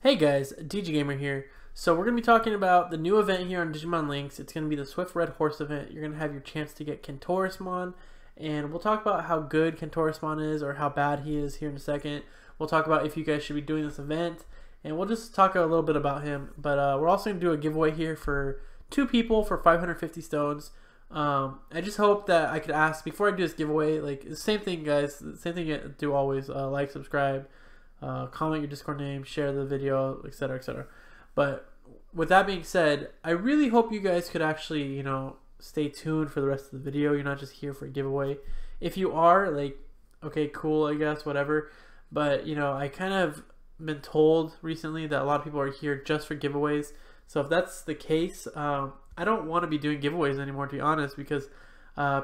Hey guys, DJ Gamer here. So we're going to be talking about the new event here on Digimon Links. It's going to be the Swift Red Horse event. You're going to have your chance to get Kentaurosmon, and we'll talk about how good Kentaurosmon is or how bad he is here in a second. We'll talk about if you guys should be doing this event, and we'll just talk a little bit about him. But we're also going to do a giveaway here for 2 people for 550 stones. I just hope that I could ask, before I do this giveaway, like the same thing guys, the same thing you do always, like, subscribe, comment your Discord name, share the video, etc., etc. But with that being said, I really hope you guys could actually, stay tuned for the rest of the video. You're not just here for a giveaway. If you are, like, okay, cool, I guess, whatever. But, I kind of been told recently that a lot of people are here just for giveaways. So if that's the case, I don't want to be doing giveaways anymore, to be honest, because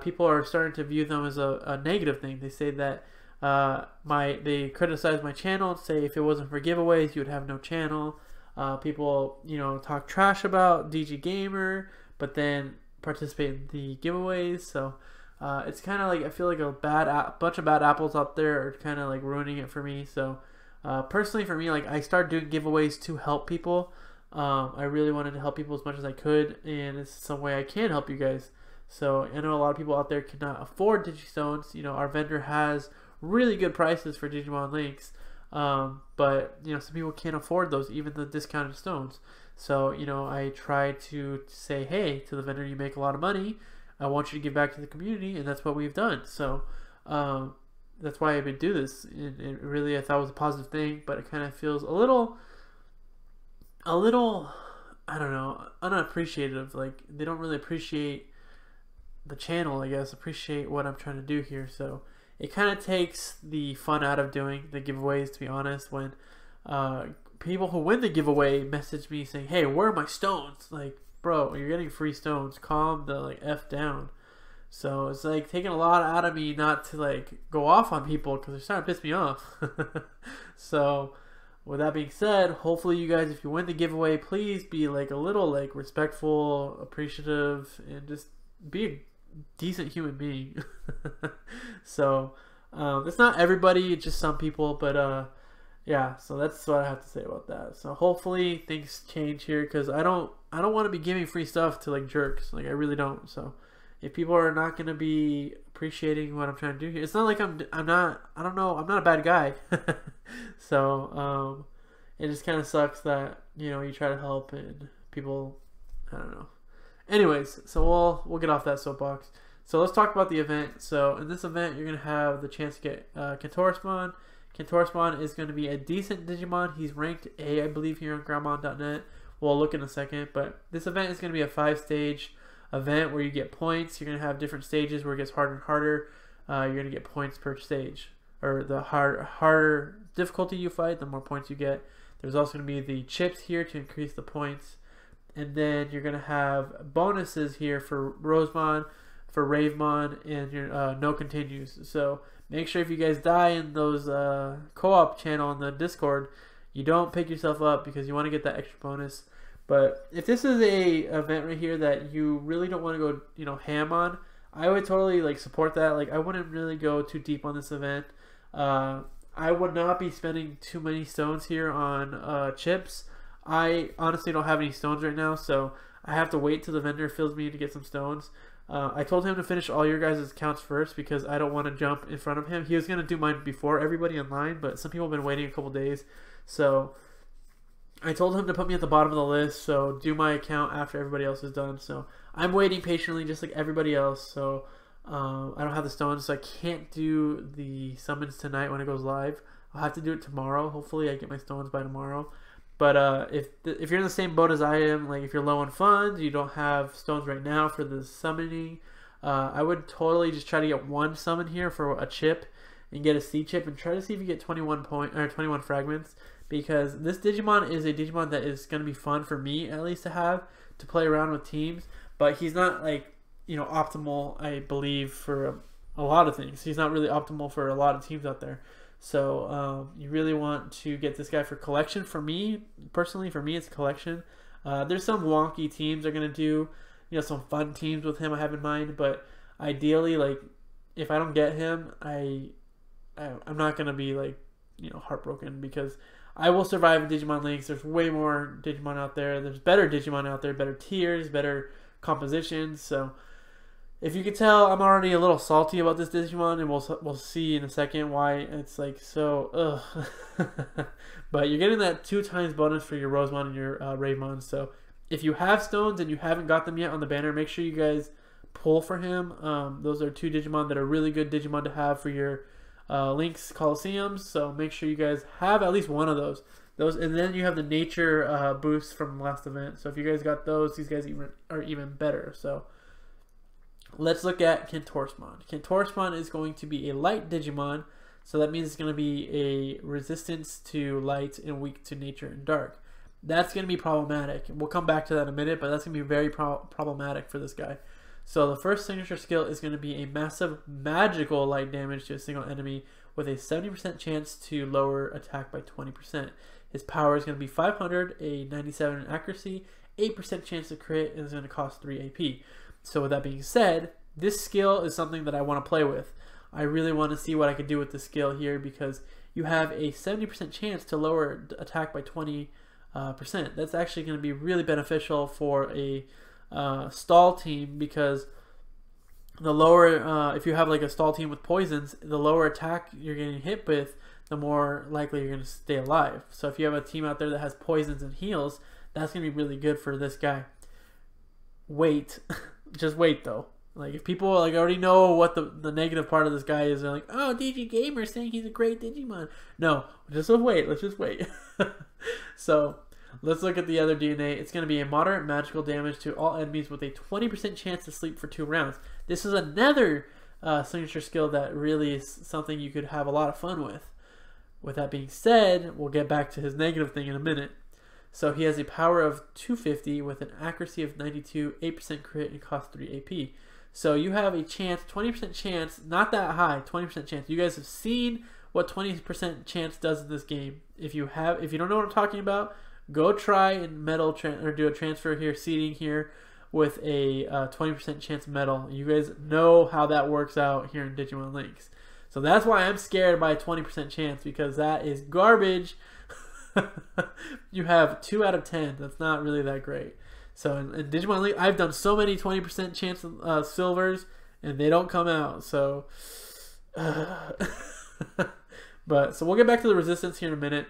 people are starting to view them as a negative thing. They say that they criticize my channel, say if it wasn't for giveaways, you would have no channel. People, talk trash about DG Gamer, but then participate in the giveaways. So it's kind of like, I feel like a bunch of bad apples out there are kind of like ruining it for me. So personally, for me, like, I started doing giveaways to help people. I really wanted to help people as much as I could, and it's some way I can help you guys. So I know a lot of people out there cannot afford Digistones. Our vendor has really good prices for Digimon Links, but some people can't afford those, even the discounted stones. So I try to say, hey, to the vendor, you make a lot of money, I want you to give back to the community, and that's what we've done. So that's why I would do this, and really I thought it was a positive thing, but it kind of feels a little, I don't know, unappreciative. Like, they don't really appreciate the channel, I guess, appreciate what I'm trying to do here. So it kind of takes the fun out of doing the giveaways, to be honest, when people who win the giveaway message me saying, hey, where are my stones? Like, bro, you're getting free stones, calm the F down. So it's like taking a lot out of me not to like go off on people, because they're starting to piss me off. So with that being said, hopefully you guys, if you win the giveaway, please be like a little like respectful, appreciative, and just be a decent human being. So it's not everybody, it's just some people, but yeah, so that's what I have to say about that. So hopefully things change here, because I don't want to be giving free stuff to like jerks. Like, I really don't. So if people are not going to be appreciating what I'm trying to do here, it's not like I'm not a bad guy. So it just kind of sucks that you try to help and people, I don't know. Anyways, so we'll get off that soapbox. So let's talk about the event. So in this event, you're going to have the chance to get Kentaurosmon. Kentaurosmon is going to be a decent Digimon. He's ranked A, I believe, here on Groundmon.net. We'll look in a second. But this event is going to be a 5-stage event where you get points. You're going to have different stages where it gets harder and harder. You're going to get points per stage. Or the harder difficulty you fight, the more points you get. There's also going to be the chips here to increase the points. And then you're going to have bonuses here for Rosemon, for Ravemon, and your no continues. So make sure if you guys die in those co-op channel on the Discord, you don't pick yourself up, because you want to get that extra bonus. But if this is a event right here that you really don't want to go ham on, I would totally like support that. Like, I wouldn't really go too deep on this event. I would not be spending too many stones here on chips. I honestly don't have any stones right now, so I have to wait till the vendor fills me to get some stones. I told him to finish all your guys' accounts first, because I don't want to jump in front of him. He was going to do mine before everybody online, but some people have been waiting a couple days. So I told him to put me at the bottom of the list, so do my account after everybody else is done. So I'm waiting patiently just like everybody else. So I don't have the stones, so I can't do the summons tonight when it goes live. I'll have to do it tomorrow. Hopefully I get my stones by tomorrow. But if you're in the same boat as I am, like if you're low on funds, you don't have stones right now for the summoning, I would totally just try to get one summon here for a chip and get a C chip and try to see if you get 21 fragments, because this Digimon is a Digimon that is going to be fun for me at least to play around with teams. But he's not like optimal, I believe, for a lot of things. He's not really optimal for a lot of teams out there. So you really want to get this guy for collection. For me, personally, it's collection. There's some wonky teams are going to do, some fun teams with him I have in mind. But ideally, like, if I don't get him, I'm not going to be like, heartbroken, because I will survive Digimon Links. There's way more Digimon out there. There's better Digimon out there, better tiers, better compositions. So if you can tell, I'm already a little salty about this Digimon, and we'll see in a second why it's like so ugh. But you're getting that 2x bonus for your Rosemon and your Ravemon. So if you have stones and you haven't got them yet on the banner, make sure you guys pull for him. Those are 2 Digimon that are really good Digimon to have for your Links Coliseums. So make sure you guys have at least one of those. And then you have the nature boosts from the last event. So if you guys got those, these guys are even better. So let's look at Kentaurosmon. Kentaurosmon is going to be a light Digimon, so that means it's going to be a resistance to light and weak to nature and dark. That's going to be problematic. We'll come back to that in a minute, but that's going to be very problematic for this guy. So the first signature skill is going to be a massive magical light damage to a single enemy with a 70% chance to lower attack by 20%. His power is going to be 500, a 97 in accuracy, 8% chance to crit, and is going to cost 3 AP. So with that being said, this skill is something that I want to play with. I really want to see what I can do with this skill here, because you have a 70% chance to lower attack by 20%. That's actually going to be really beneficial for a stall team, because the lower, if you have like a stall team with poisons, the lower attack you're getting hit with, the more likely you're going to stay alive. So if you have a team out there that has poisons and heals, that's going to be really good for this guy. Wait. Just wait though. Like if people like already know what the negative part of this guy is, they're like, oh, DG Gamer saying he's a great Digimon. No, just wait. Let's just wait. So let's look at the other DNA. It's going to be a moderate magical damage to all enemies with a 20% chance to sleep for 2 rounds. This is another signature skill that really is something you could have a lot of fun with. With that being said, we'll get back to his negative thing in a minute. So he has a power of 250 with an accuracy of 92, 8% crit, and costs 3 AP. So you have a chance, 20% chance, not that high, 20% chance. You guys have seen what 20% chance does in this game. If you don't know what I'm talking about, go try and do a transfer here, seeding here with a 20% chance medal. You guys know how that works out here in Digimon Links. So that's why I'm scared by a 20% chance, because that is garbage. You have 2 out of 10. That's not really that great. So in Digimon Link, I've done so many 20% chance silvers, and they don't come out. So, but so we'll get back to the resistance here in a minute.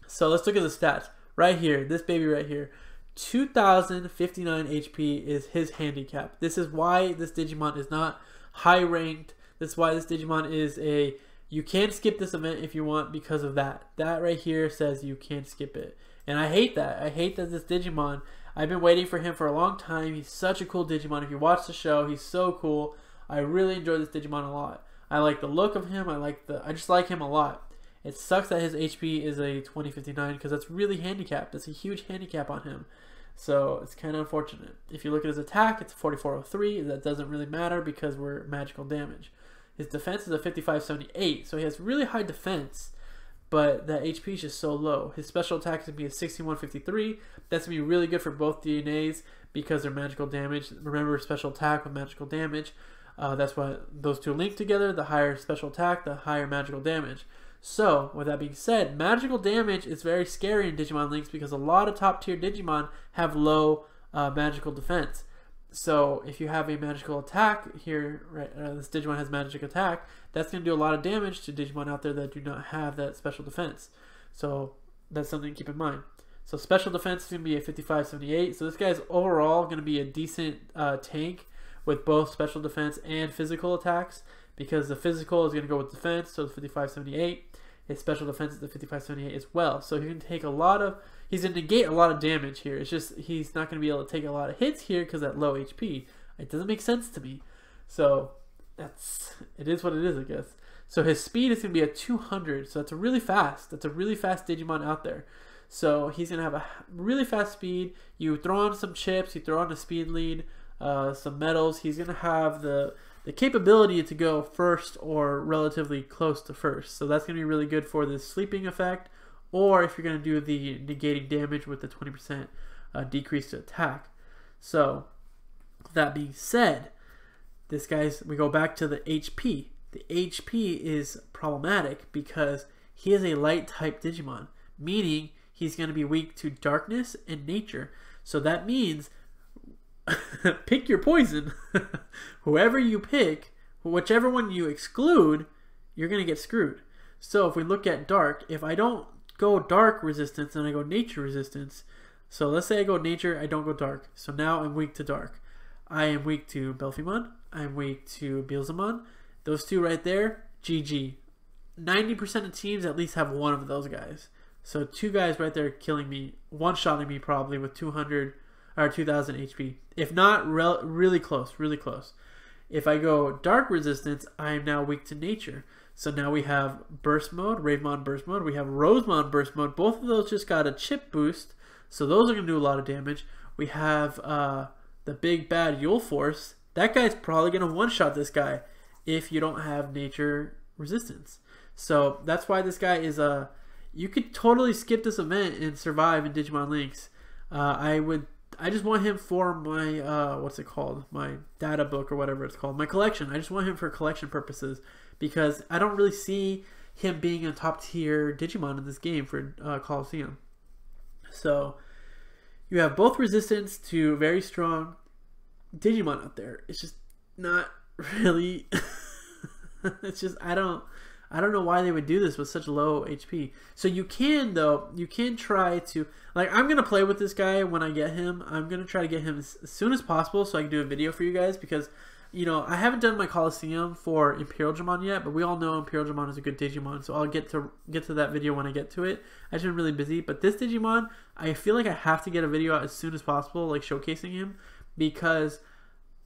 So let's look at the stats right here. This baby right here, 2,059 HP is his handicap. This is why this Digimon is not high ranked. This is why this Digimon is a. You can skip this event if you want because of that. That right here says you can't skip it. And I hate that. I hate that this Digimon, I've been waiting for him for a long time. He's such a cool Digimon. If you watch the show, he's so cool. I really enjoy this Digimon a lot. I like the look of him. I just like him a lot. It sucks that his HP is a 2059 because that's really handicapped. That's a huge handicap on him. So it's kind of unfortunate. If you look at his attack, it's 4403. That doesn't really matter because we're magical damage. His defense is a 5578, so he has really high defense, but that HP is just so low. His special attack is going to be a 6153. That's going to be really good for both DNAs because they're magical damage. Remember, special attack with magical damage. That's why those two link together. The higher special attack, the higher magical damage. So, with that being said, magical damage is very scary in Digimon Links because a lot of top tier Digimon have low magical defense. So if you have a magical attack here, right, this Digimon has magic attack, that's going to do a lot of damage to Digimon out there that do not have that special defense. So that's something to keep in mind. So special defense is going to be a 5578. So this guy's overall going to be a decent tank with both special defense and physical attacks, because the physical is going to go with defense, so the 5578. His special defense is the 5578 as well. So he can take he's going to negate a lot of damage here. It's just he's not going to be able to take a lot of hits here because that low HP. It doesn't make sense to me. So it is what it is, I guess. So his speed is going to be at 200. So that's really fast. That's a really fast Digimon out there. So he's going to have a really fast speed. You throw on some chips. You throw on a speed lead, some medals. He's going to have the capability to go first or relatively close to first. So that's going to be really good for the sleeping effect, or if you're going to do the negating damage with the 20% decrease to attack. So that being said, we go back to the HP. The HP is problematic because he is a light type Digimon, meaning he's going to be weak to darkness and nature. So that means pick your poison. Whoever you pick, whichever one you exclude, you're going to get screwed. So if we look at dark, if I don't go dark resistance and I go nature resistance, so let's say I go nature, I don't go dark. So now I'm weak to dark. I am weak to Belphimon. I'm weak to Beelzemon. Those two right there, GG. 90% of teams at least have one of those guys. So two guys right there killing me, one-shotting me probably with 200 or 2,000 HP. If not, really close, really close. If I go dark resistance, I am now weak to nature. So now we have burst mode, Ravemon burst mode. We have Rosemon burst mode. Both of those just got a chip boost. So those are going to do a lot of damage. We have the big bad Yule Force. That guy's probably going to one-shot this guy if you don't have nature resistance. So that's why this guy is you could totally skip this event and survive in Digimon Links. I just want him for my what's it called? My data book or whatever it's called. My collection. I just want him for collection purposes because I don't really see him being a top tier Digimon in this game for Colosseum. So you have both resistance to very strong Digimon out there. It's just not really it's just I don't know why they would do this with such low HP. So you can, though, you can try to, like, I'm going to play with this guy when I get him. I'm going to try to get him as soon as possible so I can do a video for you guys because, you know, I haven't done my Colosseum for Imperial Dramon yet, but we all know Imperial Dramon is a good Digimon, so I'll get to that video when I get to it. I've just been really busy, but this Digimon, I feel like I have to get a video out as soon as possible, like showcasing him, because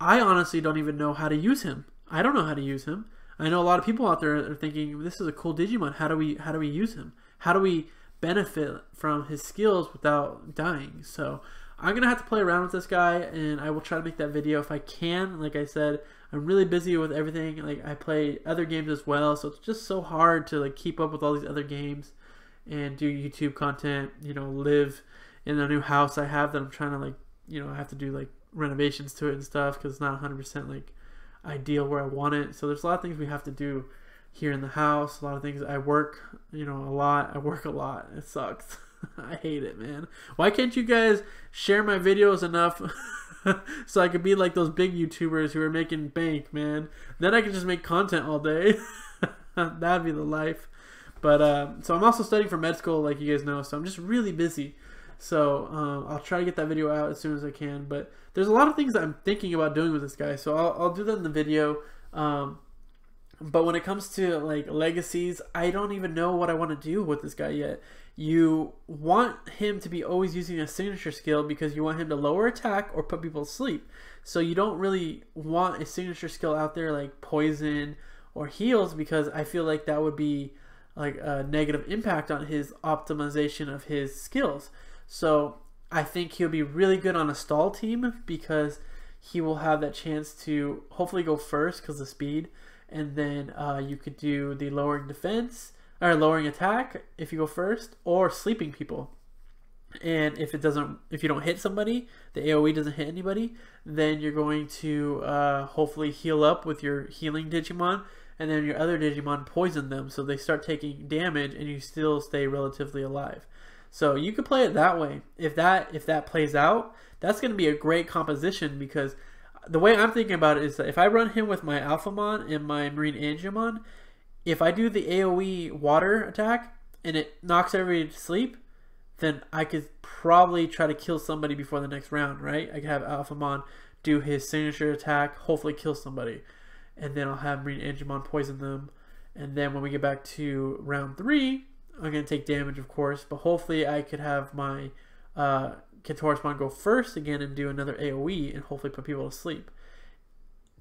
I honestly don't even know how to use him. I don't know how to use him. I know a lot of people out there are thinking, this is a cool Digimon. How do we use him? How do we benefit from his skills without dying? So I'm going to have to play around with this guy, and I will try to make that video if I can. Like I said, I'm really busy with everything. Like, I play other games as well, so it's just so hard to, like, keep up with all these other games and do YouTube content, you know, live in a new house I have that I'm trying to, like, you know, I have to do, like, renovations to it and stuff because it's not 100%, like, ideal where I want it. So there's a lot of things we have to do here in the house. A lot of things. I work, you know, a lot. I work a lot. It sucks. I hate it, man. Why can't you guys share my videos enough so I could be like those big YouTubers who are making bank, man? Then I can just make content all day. That'd be the life. But so I'm also studying for med school, like you guys know, so I'm just really busy. So I'll try to get that video out as soon as I can. But there's a lot of things that I'm thinking about doing with this guy, so I'll do that in the video. But when it comes to, like, legacies, I don't even know what I want to do with this guy yet. You want him to be always using a signature skill because you want him to lower attack or put people to sleep. So you don't really want a signature skill out there like poison or heals because I feel like that would be like a negative impact on his optimization of his skills. So I think he'll be really good on a stall team because he will have that chance to hopefully go first because of speed. And then you could do the lowering defense or lowering attack if you go first, or sleeping people. And if you don't hit somebody, the AoE doesn't hit anybody, then you're going to hopefully heal up with your healing Digimon, and then your other Digimon poison them so they start taking damage and you still stay relatively alive. So you could play it that way. If that plays out, that's going to be a great composition because the way I'm thinking about it is that if I run him with my Alphamon and my Marine Angemon, if I do the AoE water attack and it knocks everybody to sleep, then I could probably try to kill somebody before the next round, right? I could have Alphamon do his signature attack, hopefully kill somebody. And then I'll have Marine Angemon poison them. And then when we get back to round 3, I'm going to take damage, of course, but hopefully I could have my Kentaurosmon go first again and do another AoE and hopefully put people to sleep.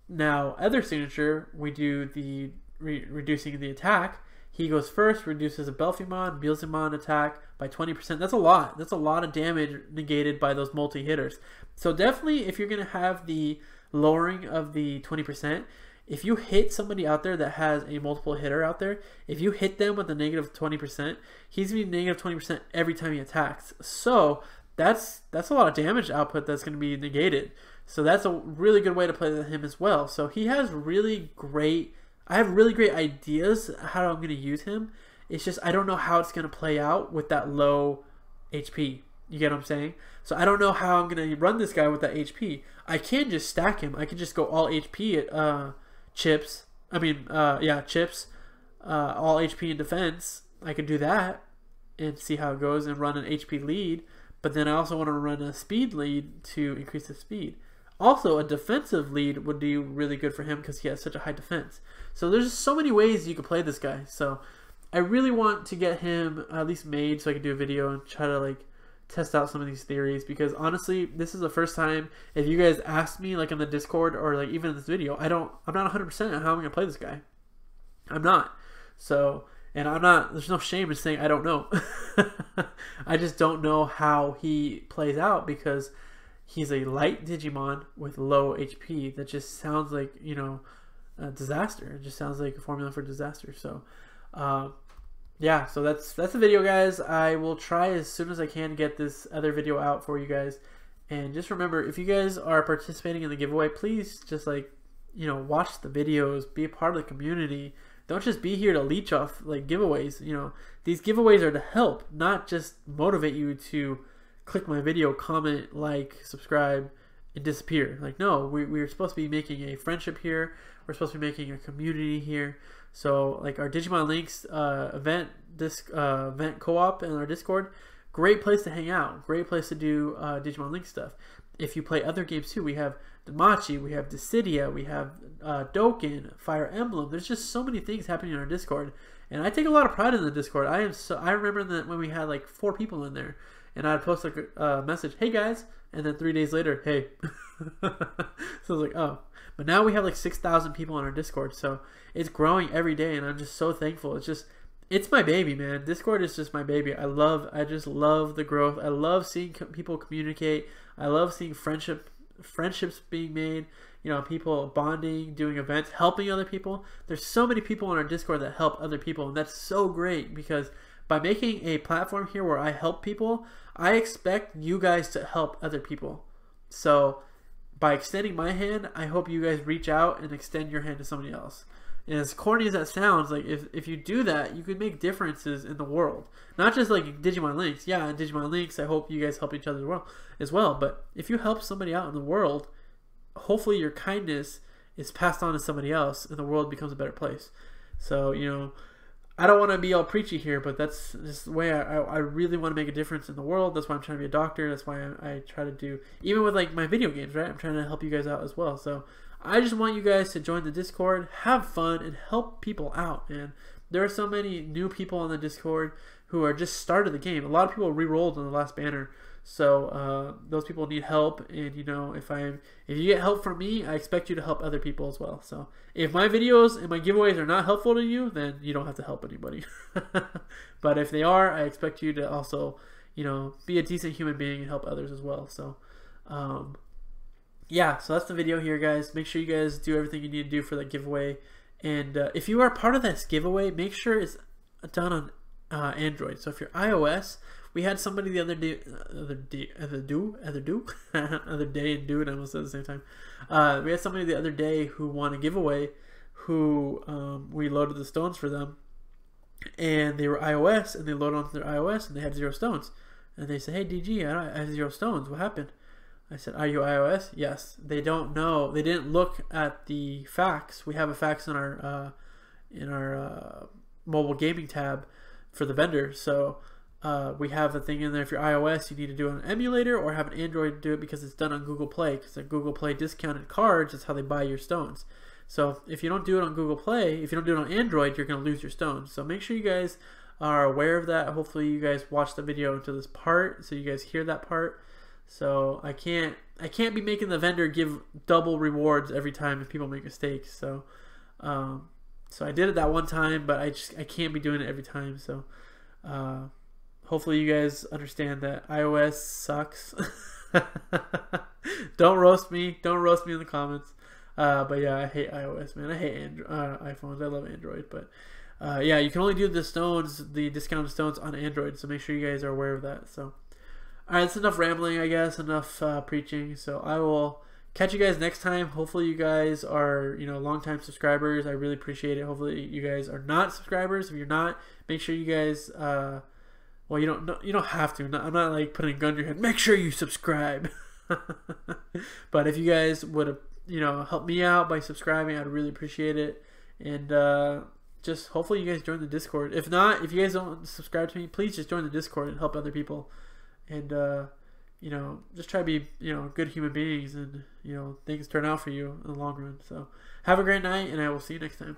Now, other signature, we do the reducing the attack. He goes first, reduces a Belphimon, Beelzemon attack by 20%. That's a lot. That's a lot of damage negated by those multi-hitters. So definitely, if you're going to have the lowering of the 20%, if you hit somebody out there that has a multiple hitter out there, if you hit them with a negative 20%, he's going to be negative 20% every time he attacks. So that's a lot of damage output that's going to be negated. So that's a really good way to play him as well. So he has really great, I have really great ideas how I'm going to use him. It's just I don't know how it's going to play out with that low HP. You get what I'm saying? So I don't know how I'm going to run this guy with that HP. I can just stack him. I can just go all HP at chips. Chips. All HP in defense. I could do that and see how it goes and run an HP lead. But then I also want to run a speed lead to increase the speed. Also, a defensive lead would do really good for him because he has such a high defense. So there's just so many ways you could play this guy. So I really want to get him at least made so I can do a video and try to like test out some of these theories, because honestly, this is the first time, if you guys ask me like in the Discord or like even in this video, I'm not 100% on how I'm going to play this guy. I'm not. So, and there's no shame in saying I don't know. I just don't know how he plays out because he's a light Digimon with low HP. That just sounds like, you know, a disaster. It just sounds like a formula for disaster. So, yeah, so that's the video, guys. I will try as soon as I can to get this other video out for you guys. And just remember, if you guys are participating in the giveaway, please just like, you know, watch the videos, be a part of the community. Don't just be here to leech off like giveaways. You know, these giveaways are to help, not just motivate you to click my video, comment, like, subscribe, and disappear. Like, no, we're supposed to be making a friendship here. We're supposed to be making a community here. So, like our Digimon Links event co-op in our Discord, great place to hang out. Great place to do Digimon Link stuff. If you play other games too, we have Damachi, we have Dissidia, we have Dokkan, Fire Emblem. There's just so many things happening in our Discord, and I take a lot of pride in the Discord. I remember that when we had like 4 people in there, and I'd post like a message, "Hey guys," and then 3 days later, "Hey." So I was like, oh. But now we have like 6,000 people on our Discord, so it's growing every day, and I'm just so thankful. It's my baby, man. Discord is just my baby. I just love the growth. I love seeing people communicate. I love seeing friendships being made. You know, people bonding, doing events, helping other people. There's so many people on our Discord that help other people, and that's so great because by making a platform here where I help people, I expect you guys to help other people. So by extending my hand, I hope you guys reach out and extend your hand to somebody else. And as corny as that sounds, like if you do that, you can make differences in the world. Not just like Digimon Links. Yeah, in Digimon Links, I hope you guys help each other as well. But if you help somebody out in the world, hopefully your kindness is passed on to somebody else and the world becomes a better place. So, you know, I don't want to be all preachy here, but that's just the way I really want to make a difference in the world. That's why I'm trying to be a doctor. That's why I try to do, even with like my video games, right? I'm trying to help you guys out as well. So I just want you guys to join the Discord, have fun, and help people out. And there are so many new people on the Discord who are just started the game. A lot of people re-rolled on the last banner. So those people need help, and you know, if you get help from me, I expect you to help other people as well. So if my videos and my giveaways are not helpful to you, then you don't have to help anybody. But if they are, I expect you to also, you know, be a decent human being and help others as well. So yeah, so that's the video here, guys. Make sure you guys do everything you need to do for that giveaway, and if you are part of this giveaway, make sure it's done on Android. So if you're iOS, we had somebody the other day, and do it, I almost said at the same time. We had somebody the other day who won a giveaway, who we loaded the stones for them, and they were iOS, and they loaded onto their iOS, and they had 0 stones. And they said, "Hey DG, I have 0 stones. What happened?" I said, "Are you iOS?" Yes. They don't know. They didn't look at the facts. We have a facts in our mobile gaming tab for the vendor. So we have a thing in there. If you're iOS, you need to do it on an emulator or have an Android do it because it's done on Google Play. Because at Google Play discounted cards, that's how they buy your stones. So if you don't do it on Google Play, if you don't do it on Android, you're going to lose your stones. So make sure you guys are aware of that. Hopefully you guys watch the video until this part so you guys hear that part. So I can't be making the vendor give double rewards every time if people make mistakes. So so I did it that one time, but I can't be doing it every time. So hopefully you guys understand that iOS sucks. Don't roast me. Don't roast me in the comments. But yeah, I hate iOS, man. I hate iPhones. I love Android, but yeah, you can only do the stones, the discounted stones on Android. So make sure you guys are aware of that. So. Alright, that's enough rambling, I guess, enough preaching, so I will catch you guys next time. Hopefully you guys are, you know, longtime subscribers. I really appreciate it. Hopefully you guys are not subscribers. If you're not, make sure you guys, well, you don't have to. I'm not like putting a gun to your head. Make sure you subscribe. But if you guys would, you know, help me out by subscribing, I'd really appreciate it. And just hopefully you guys join the Discord. If not, if you guys don't subscribe to me, please just join the Discord and help other people. And you know, just try to be, you know, good human beings, and, you know, things turn out for you in the long run. So have a great night, and I will see you next time.